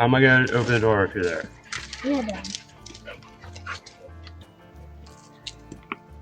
How am I going to open the door if you're there? Yeah, then.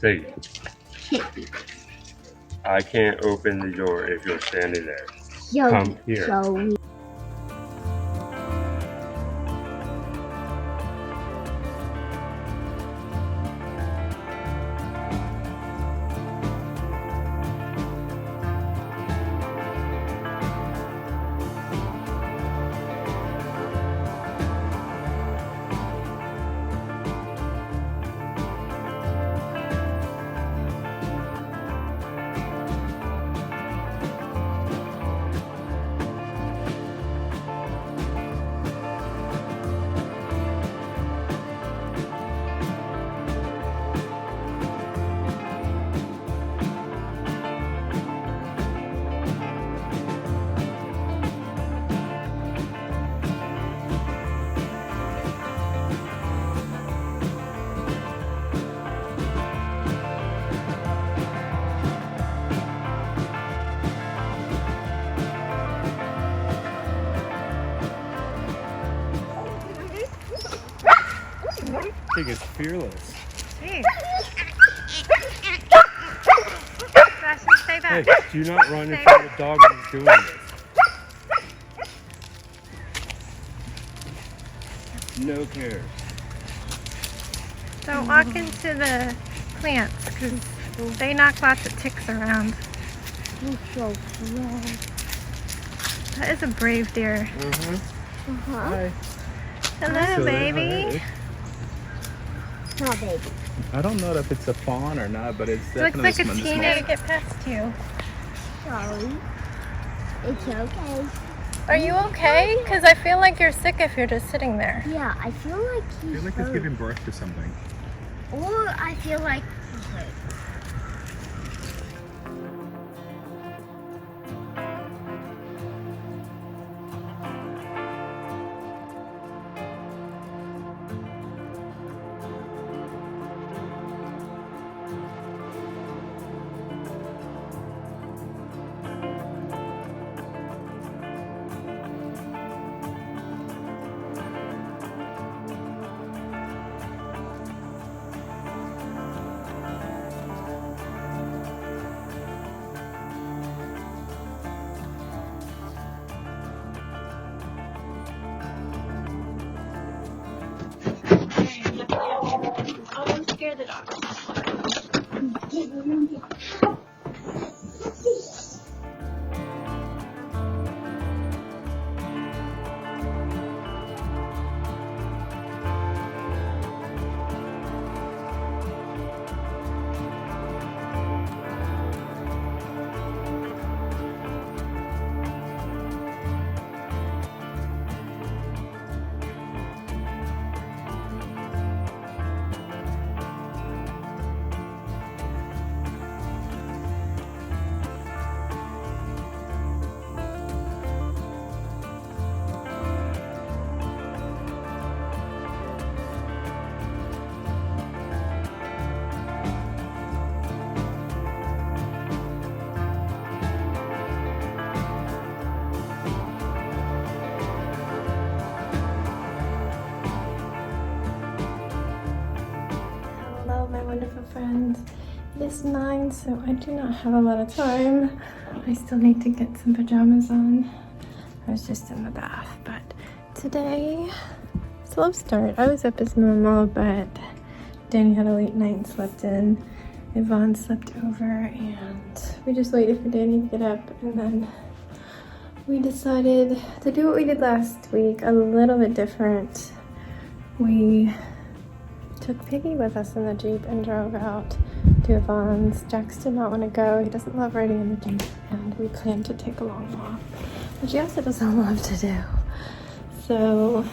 Ziggy. I can't open the door if you're standing there. Yo, Come here. Joey. Pig is fearless. Jeez. Sebastian, stay back. Hey, do not run in front of the dog when he's doing this. No care. Don't walk into the plants because they knock lots of ticks around. You're so slow. That is a brave deer. Hi. Hello, So, baby. hi. No, baby. I don't know if it's a fawn or not, but it's Looks definitely like a small. teenager to get past you. Sorry. It's okay. Are you okay? Because I feel like you're sick if you're just sitting there. Yeah, I feel like I he's feel like hurt. he's giving birth to something. Or I feel like he's hurt. I won't scare the dog. Hello, my wonderful friends. It is 9, so I do not have a lot of time. I still need to get some pajamas on. I was just in the bath, but today, slow start. I was up as normal, but Danny had a late night and slept in. Yvonne slept over, and we just waited for Danny to get up, and then we decided to do what we did last week, a little bit different. We took Piggy with us in the Jeep and drove out to Yvonne's. Jax did not want to go. He doesn't love riding in the Jeep, and we planned to take a long walk, which he also doesn't love to do. So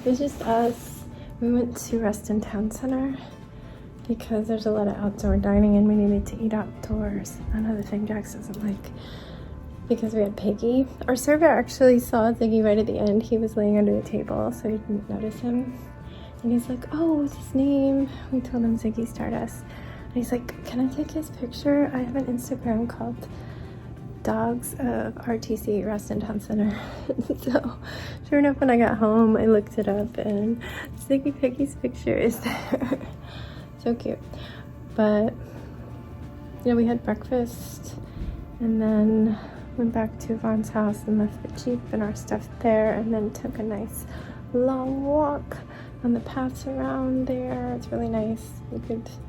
it was just us. We went to Reston Town Center because there's a lot of outdoor dining and we needed to eat outdoors. Another thing Jax doesn't like because we had Piggy. Our server actually saw Ziggy right at the end. He was laying under the table, so he didn't notice him. And he's like, oh, what's his name? We told him Ziggy Stardust. And he's like, can I take his picture? I have an Instagram called dogs of RTC, Rest and Town Center. So sure enough, when I got home, I looked it up and Sticky Piggy's picture is there. So cute. But yeah, we had breakfast and then went back to Vaughn's house and left the Jeep and our stuff there, and then took a nice long walk on the paths around there. It's really nice.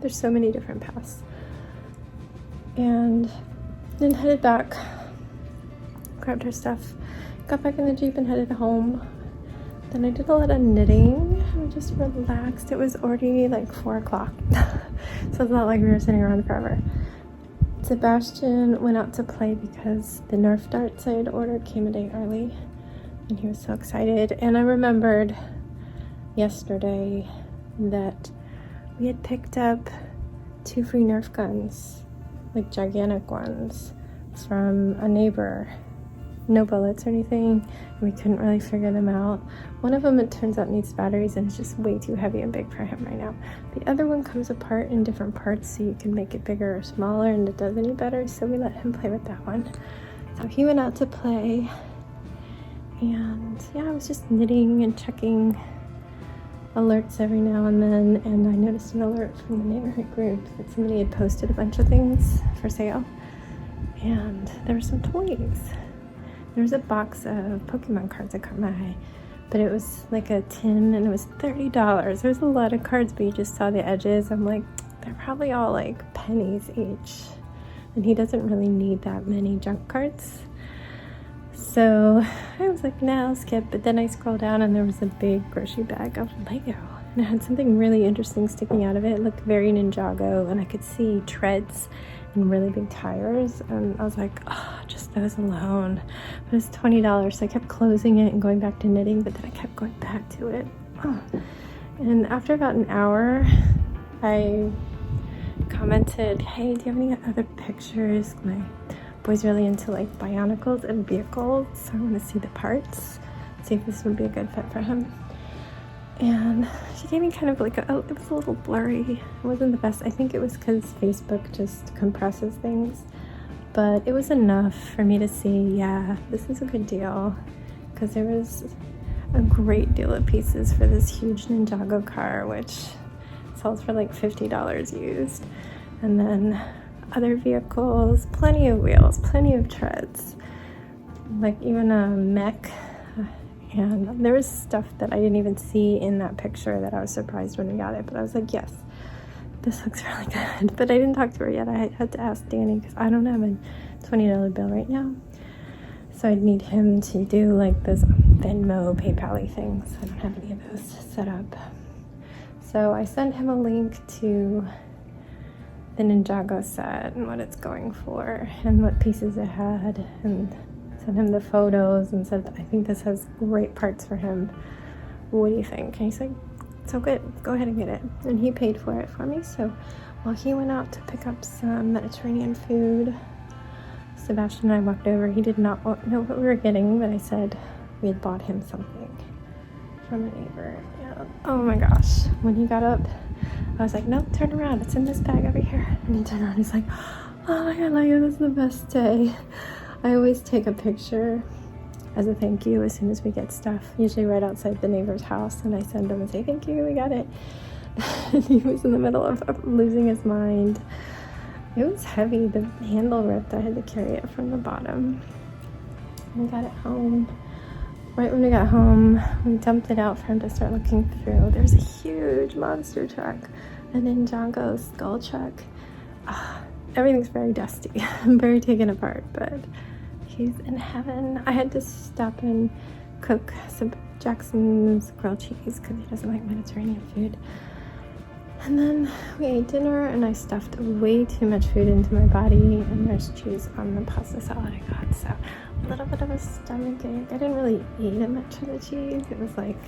There's so many different paths. And then headed back, grabbed our stuff, got back in the Jeep and headed home. Then I did a lot of knitting. I just relaxed. It was already like 4 o'clock. So it's not like we were sitting around forever. Sebastian went out to play because the Nerf darts I had ordered came a day early. And he was so excited. And I remembered yesterday that we had picked up 2 free Nerf guns, like gigantic ones, from a neighbor. No bullets or anything. We couldn't really figure them out. One of them, it turns out, needs batteries and it's just way too heavy and big for him right now. The other one comes apart in different parts so you can make it bigger or smaller, and it does any better, so we let him play with that one. So he went out to play, and yeah, I was just knitting and checking alerts every now and then, and I noticed an alert from the neighborhood group that somebody had posted a bunch of things for sale, and there were some toys. There was a box of Pokemon cards that caught my eye, but it was like a tin and it was $30. There's a lot of cards, but you just saw the edges. I'm like, they're probably all like pennies each, and he doesn't really need that many junk cards. So I was like, nah, I'll skip. But then I scrolled down and there was a big grocery bag of Lego, and it had something really interesting sticking out of it. It looked very Ninjago, and I could see treads and really big tires, and I was like, oh, just those alone. But it was $20, so I kept closing it and going back to knitting, but then I kept going back to it. Oh. And after about an hour, I commented, hey, do you have any other pictures? My boy's really into like bionicles and vehicles, so I want to see the parts, see if this would be a good fit for him. And she gave me kind of like it was a little blurry. It wasn't the best. I think it was because Facebook just compresses things. But it was enough for me to see, yeah, this is a good deal. Because there was a great deal of pieces for this huge Ninjago car, which sells for like $50 used. And then other vehicles, plenty of wheels, plenty of treads. Like even a mech. And there was stuff that I didn't even see in that picture that I was surprised when we got it. But I was like, yes, this looks really good. But I didn't talk to her yet. I had to ask Danny because I don't have a $20 bill right now. So I'd need him to do like those Venmo, PayPal-y things. I don't have any of those set up. So I sent him a link to the Ninjago set and what it's going for and what pieces it had, and sent him the photos and said, I think this has great parts for him. What do you think? And he's like, so good, go ahead and get it. And he paid for it for me. So while he went out to pick up some Mediterranean food, Sebastian and I walked over. He did not know what we were getting, but I said we had bought him something from a neighbor. Yeah. Oh my gosh. When he got up, I was like, no, turn around. It's in this bag over here. And he turned around. He's like, oh my God, Leo, this is the best day. I always take a picture as a thank you as soon as we get stuff, usually right outside the neighbor's house, and I send him and say, thank you, we got it. And he was in the middle of losing his mind. It was heavy. The handle ripped. I had to carry it from the bottom. We got it home. Right when we got home, we dumped it out for him to start looking through. There's a huge monster truck, a Ninjago skull truck. Everything's very dusty. I'm very taken apart, but he's in heaven. I had to stop and cook some Jackson's grilled cheese because he doesn't like Mediterranean food. And then we ate dinner, and I stuffed way too much food into my body, and there's cheese on the pasta salad I got, so a little bit of a stomach ache. I didn't really eat much of the cheese. It was like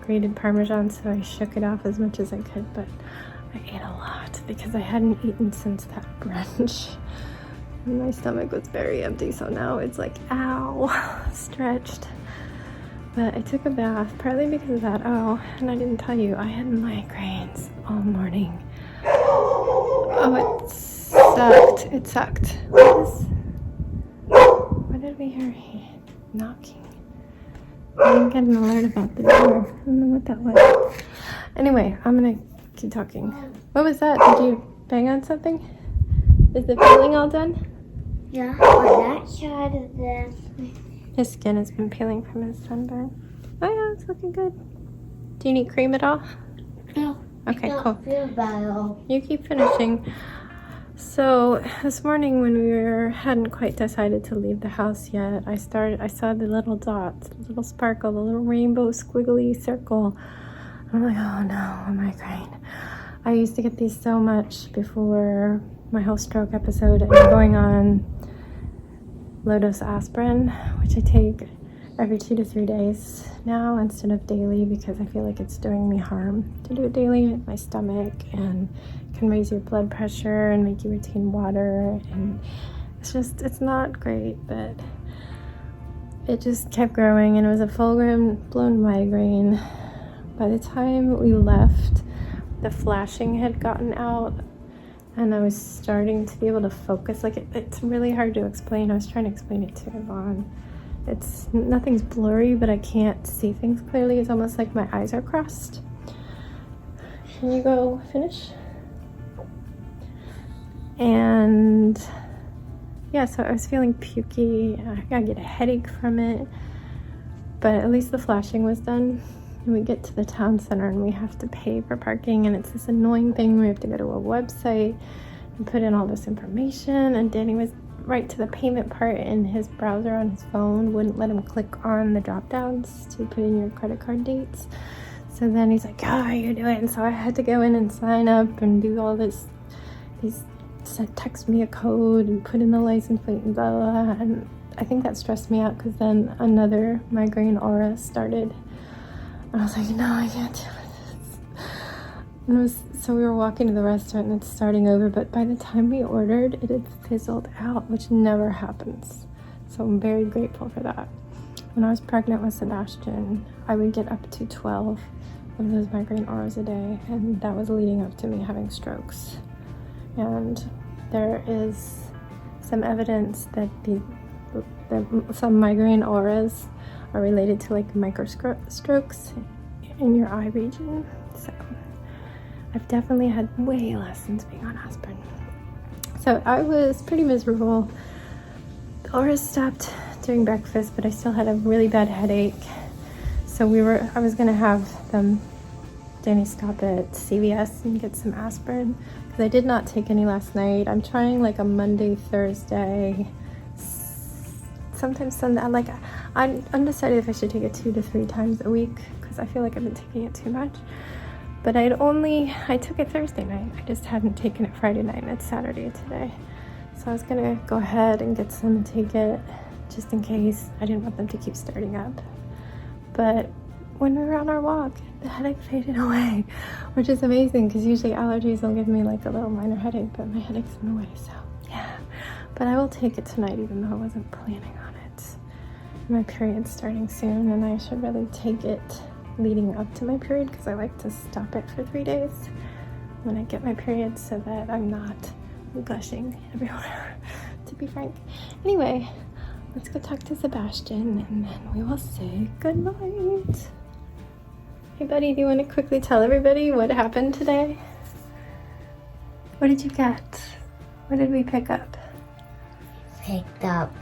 grated Parmesan, so I shook it off as much as I could, but I ate a lot because I hadn't eaten since that brunch. And my stomach was very empty, so now it's like, ow, stretched. But I took a bath, partly because of that. Oh, and I didn't tell you, I had migraines all morning. Oh, it sucked. It sucked. thought we heard knocking. I didn't get an alert about the door. I don't know what that was. Anyway, I'm gonna keep talking. What was that? Did you bang on something? Is the peeling all done? Yeah, on that side of this. His skin has been peeling from his sunburn. Oh yeah, it's looking good. Do you need cream at all? No. Okay, Don't cool. feel bad at all. You keep finishing. So this morning when we hadn't quite decided to leave the house yet, I saw the little dots, the little sparkle, the little rainbow squiggly circle. I'm like, oh no, a migraine. I used to get these so much before my whole stroke episode, and I'm going on low-dose aspirin, which I take every 2 to 3 days now instead of daily because I feel like it's doing me harm to do it daily with my stomach, and can raise your blood pressure and make you retain water, and it's not great, but it just kept growing and it was a full-blown migraine. By the time we left, the flashing had gotten out and I was starting to be able to focus. Like it's really hard to explain. I was trying to explain it to Yvonne. Nothing's blurry, but I can't see things clearly. It's almost like my eyes are crossed. Can you go finish? And yeah, so I was feeling pukey. I get a headache from it, but at least the flashing was done. And we get to the town center and we have to pay for parking, and it's this annoying thing. We have to go to a website and put in all this information, and Danny was right to the payment part, and his browser on his phone wouldn't let him click on the drop downs to put in your credit card dates. So then he's like, how are you doing? And so I had to go in and sign up and do all this. He said, text me a code and put in the license plate and blah, blah, blah. And I think that stressed me out because then another migraine aura started. And I was like, no, I can't do this. So we were walking to the restaurant and it's starting over, but by the time we ordered, it had fizzled out, which never happens. So I'm very grateful for that. When I was pregnant with Sebastian, I would get up to 12 of those migraine auras a day, and that was leading up to me having strokes. And there is some evidence that some migraine auras are related to like microstrokes in your eye region. So I've definitely had way less since being on aspirin. So I was pretty miserable. The auras stopped during breakfast, but I still had a really bad headache. So I was gonna have Danny stop at CVS and get some aspirin because I did not take any last night. I'm trying like a Monday, Thursday, sometimes Sunday. Like I'm undecided if I should take it 2 to 3 times a week because I feel like I've been taking it too much. But I took it Thursday night. I just hadn't taken it Friday night, and it's Saturday today. So I was gonna go ahead and get some and take it just in case. I didn't want them to keep starting up. But when we were on our walk, the headache faded away, which is amazing because usually allergies will give me like a little minor headache, but my headache's been away, so yeah. But I will take it tonight even though I wasn't planning on it. My period's starting soon and I should really take it leading up to my period because I like to stop it for 3 days when I get my period so that I'm not gushing everywhere, to be frank. Anyway, let's go talk to Sebastian and then we will say goodnight. Hey buddy, do you want to quickly tell everybody what happened today? What did you get? What did we pick up? Picked up,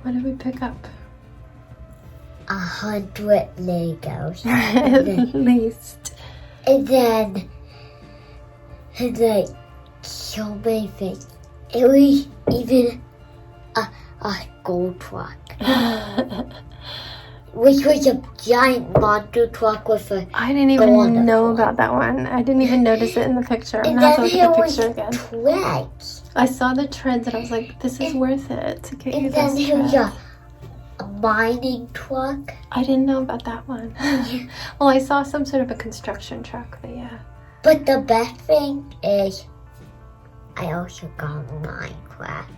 What did we pick up? 100 Legos. At least. And then, so many things. It was even a gold truck. Which was a giant monster truck with a I didn't even know about that one. I didn't even notice it in the picture. I'm and gonna have then to there look at the was picture again. treads. I saw the treads and I was like, this is worth it to get you And then this there was tread. a mining truck. I didn't know about that one. Well, I saw some sort of a construction truck, but yeah. But the best thing is, I also got Minecraft.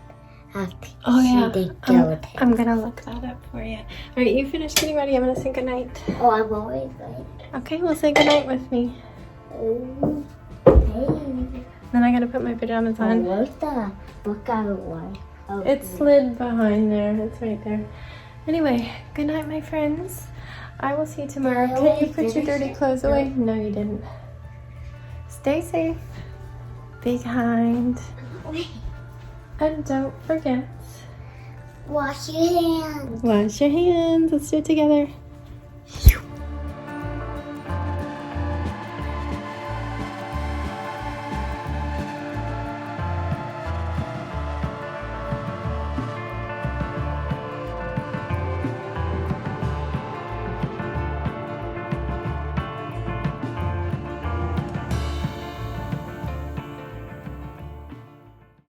Oh yeah, I'm Oh, gonna look that up for you. All right, you finish getting ready. I'm gonna say goodnight. I'm always late. Okay, well say goodnight with me. Oh, hey. Then I gotta put my pajamas on. Where's the book I want? Oh, It's slid behind there. It's right there. Anyway, good night, my friends. I will see you tomorrow. Can you put your dirty clothes away? No, you didn't. Stay safe. Be kind. And don't forget. Wash your hands. Wash your hands. Let's do it together.